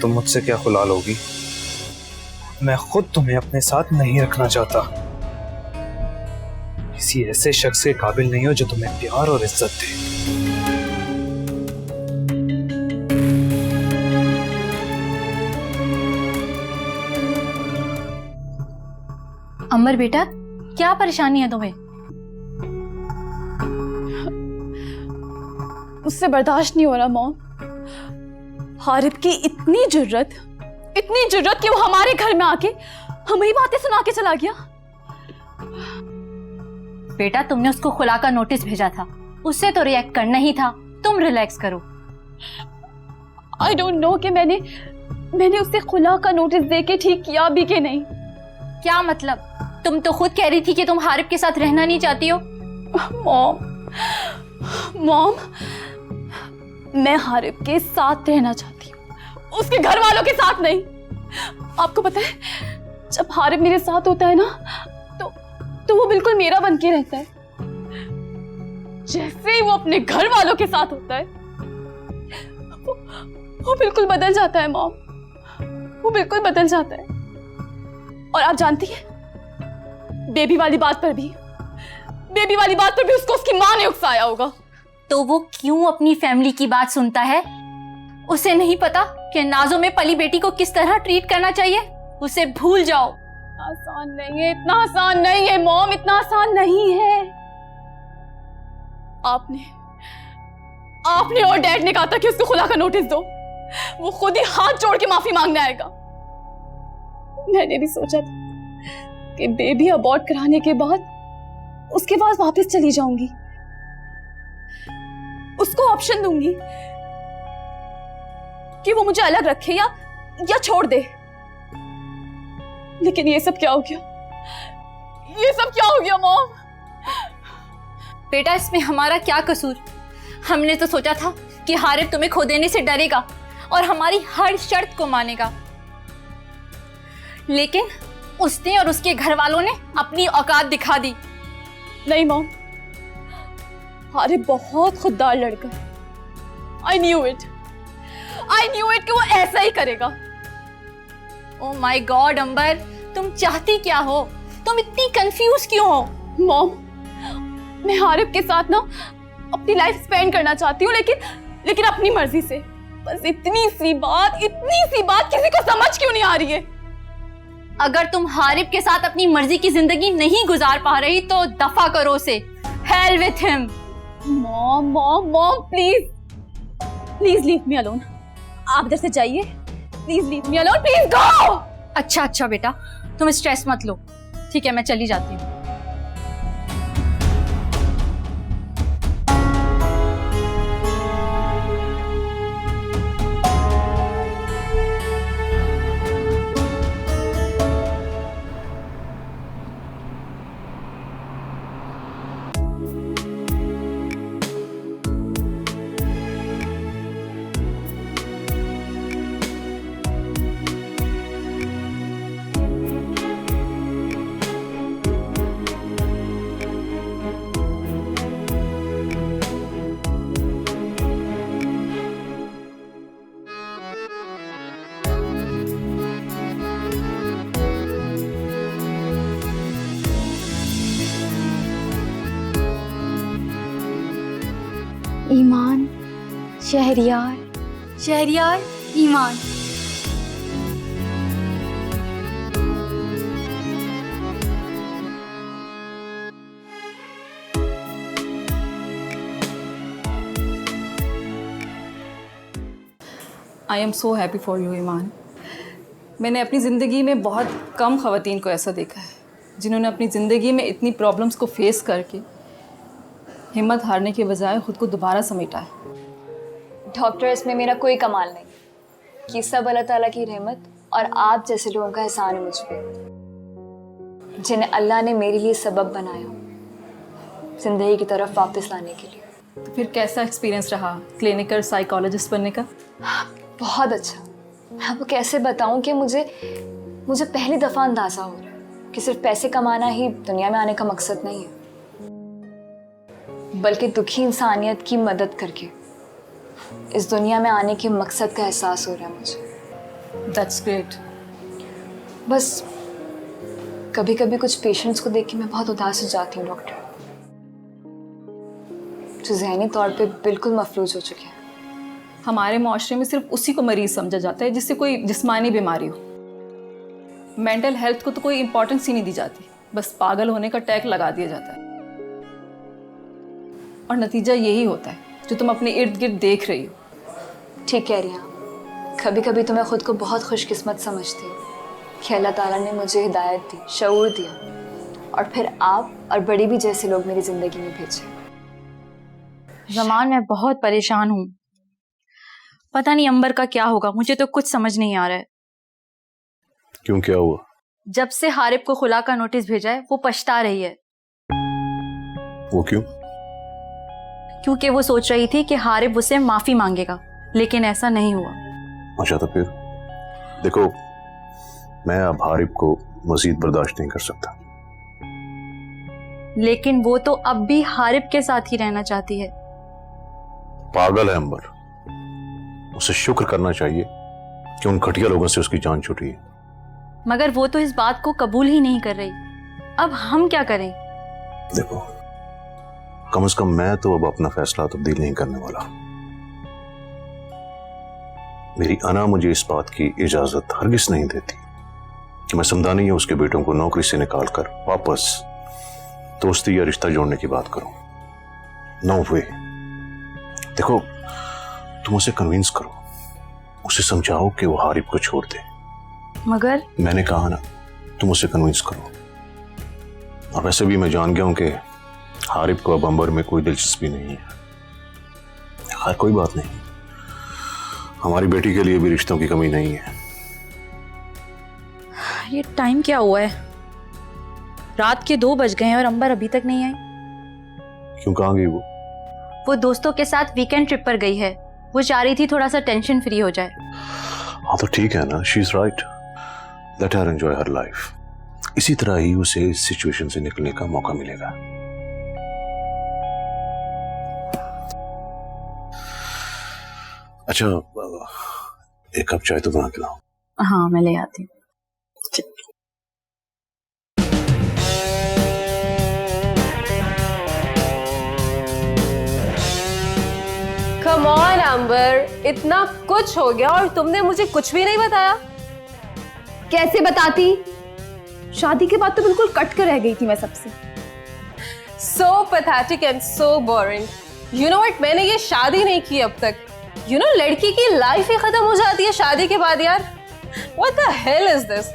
तुम मुझसे क्या खुला लोगी? मैं खुद तुम्हें अपने साथ नहीं रखना चाहता। किसी ऐसे शख्स के काबिल नहीं हो जो तुम्हें प्यार और इज्जत दे। अमर बेटा, क्या परेशानी है तुम्हें? मुझसे बर्दाश्त नहीं हो रहा मॉम। हारिब की इतनी जुर्रत कि वो हमारे घर में आके हमें ही बातें सुना के चला गया। बेटा, तुमने उसको खुला का नोटिस भेजा था, उससे तो रिएक्ट करना ही था। तुम रिलैक्स करो। आई डोंट नो कि मैंने उसे खुला का नोटिस देके ठीक किया भी कि नहीं। क्या मतलब? तुम तो खुद कह रही थी कि तुम हारिब के साथ रहना नहीं चाहती हो। मॉम, मैं हारिब के साथ रहना चाहती हूँ, उसके घर वालों के साथ नहीं। आपको पता है, जब हारिब मेरे साथ होता है ना तो वो बिल्कुल मेरा बन के रहता है। जैसे ही वो अपने घर वालों के साथ होता है वो बिल्कुल बदल जाता है मॉम, वो बिल्कुल बदल जाता है। और आप जानती हैं, बेबी वाली बात पर भी उसको उसकी माँ ने उकसाया होगा। तो वो क्यों अपनी फैमिली की बात सुनता है? उसे नहीं पता कि नाजो में पली बेटी को किस तरह ट्रीट करना चाहिए? उसे भूल जाओ। आसान नहीं है, इतना आसान नहीं है मॉम, इतना आसान नहीं है। आपने और डैड ने कहा था कि उसको खुला का नोटिस दो। वो खुद ही हाथ जोड़ के माफी मांगने आएगा। मैंने भी सोचा था कि बेबी अबॉर्ट कराने के बाद उसके पास वापस चली जाऊंगी, उसको ऑप्शन दूंगी कि वो मुझे अलग रखे या छोड़ दे। लेकिन ये सब क्या हो गया? मॉम? बेटा, इसमें हमारा क्या कसूर? हमने तो सोचा था कि हारिब तुम्हें खो देने से डरेगा और हमारी हर शर्त को मानेगा, लेकिन उसने और उसके घर वालों ने अपनी औकात दिखा दी। नहीं मॉम, हारिब बहुत खुददार लड़का है। आई न्यू इट कि वो ऐसा ही करेगा। ओह माय गॉड अंबर, तुम चाहती क्या हो? तुम इतनी कंफ्यूज क्यों हो? मॉम, मैं हारिब के साथ ना अपनी लाइफ स्पेंड करना चाहती हूँ, लेकिन अपनी मर्जी से। बस इतनी सी बात किसी को समझ क्यों नहीं आ रही है? अगर तुम हारिब के साथ अपनी मर्जी की जिंदगी नहीं गुजार पा रही तो दफा करो उसे। Hell with him. Mom please leave me alone. आप इधर से जाइए, please leave me alone, please go. अच्छा बेटा, तुम स्ट्रेस मत लो। ठीक है, मैं चली जाती हूँ। Iman, Shahryar, Iman. I am so happy for you Iman. मैंने अपनी ज़िंदगी में बहुत कम ख़वातीन को ऐसा देखा है जिन्होंने अपनी ज़िंदगी में इतनी प्रॉब्लम्स को फेस करके हिम्मत हारने के बजाय ख़ुद को दोबारा समेटा है। डॉक्टर, इसमें मेरा कोई कमाल नहीं, ये सब अल्लाह ताला की रहमत और आप जैसे लोगों का एहसान है मुझ पे, जिन्हें अल्लाह ने मेरे लिए सबब बनाया ज़िंदगी की तरफ वापस लाने के लिए। तो फिर कैसा एक्सपीरियंस रहा क्लिनिकल साइकोलॉजिस्ट बनने का? बहुत अच्छा। मैं आपको कैसे बताऊं कि मुझे पहली दफ़ा अंदाज़ा हो रहा है कि सिर्फ पैसे कमाना ही दुनिया में आने का मकसद नहीं है, बल्कि दुखी इंसानियत की मदद करके इस दुनिया में आने के मकसद का एहसास हो रहा है मुझे। That's great. बस कभी कभी कुछ पेशेंट्स को देख के मैं बहुत उदास हो जाती हूँ डॉक्टर, जो ज़हनी तौर पे बिल्कुल मफलूज हो चुके हैं। हमारे माशरे में सिर्फ उसी को मरीज समझा जाता है जिससे कोई जिस्मानी बीमारी हो। मेंटल हेल्थ को तो कोई इंपॉर्टेंस ही नहीं दी जाती, बस पागल होने का टैग लगा दिया जाता है। और नतीजा यही होता है जो तुम अपने इर्द गिर्द देख रही हो। ठीक कह रही हैं। कभी कभी तो मैं खुद को बहुत खुशकिस्मत समझती हूँ कि अल्लाह ताला ने मुझे हिदायत दी, शऊर दिया, और फिर आप और बड़ी भी जैसे लोग मेरी ज़िंदगी में भेजे। जमान, मैं बहुत परेशान हूँ। पता नहीं अंबर का क्या होगा, मुझे तो कुछ समझ नहीं आ रहा है। क्यों, क्या हुआ? जब से हारिब को खुला का नोटिस भेजा है वो पछता रही है। वो क्यों? क्योंकि वो सोच रही थी कि हारिब उससे माफी मांगेगा, लेकिन ऐसा नहीं हुआ। अच्छा, तो फिर देखो, मैं अब हारिब को मजीद बर्दाश्त नहीं कर सकता। लेकिन वो तो अब भी हारिब के साथ ही रहना चाहती है। पागल है अंबर। उसे शुक्र करना चाहिए कि उन घटिया लोगों से उसकी जान छूटी है। मगर वो तो इस बात को कबूल ही नहीं कर रही। अब हम क्या करें? देखो, कम से कम मैं तो अब अपना फैसला तब्दील नहीं करने वाला। मेरी अना मुझे इस बात की इजाजत हरगिज नहीं देती कि मैं समदानी या उसके बेटों को नौकरी से निकालकर वापस दोस्ती या रिश्ता जोड़ने की बात करूं। नो वे। देखो, तुम उसे कन्विंस करो, उसे समझाओ कि वो हारिब को छोड़ दे। मगर मैंने कहा ना, तुम उसे कन्विंस करो। और वैसे भी मैं जान गया हूं कि हारिब को अब अंबर में कोई दिलचस्पी नहीं है। खैर, कोई बात नहीं, हमारी बेटी के लिए भी रिश्तों की कमी नहीं है। ये टाइम क्या हुआ है? रात के 2 बज गए हैं और अंबर अभी तक नहीं आई। क्यों, कहाँ गई वो? वो दोस्तों के साथ वीकेंड ट्रिप पर गई है। वो चाह रही थी थोड़ा सा टेंशन फ्री हो जाए। हाँ, तो ठीक है ना, she is right. Let her enjoy her life. इसी तरह ही उसे इस सिचुएशन से निकलने का मौका मिलेगा। अच्छा, एक कप चाय तो बना के लाओ। हाँ, मैं ले आती हूँ। कम ऑन अंबर, इतना कुछ हो गया और तुमने मुझे कुछ भी नहीं बताया। कैसे बताती? शादी के बाद तो बिल्कुल कट कर रह गई थी मैं सबसे। So pathetic and so boring. You know what? मैंने ये शादी नहीं की अब तक। You know, लड़की की लाइफ ही खत्म हो जाती है शादी के बाद यार। What the hell is this?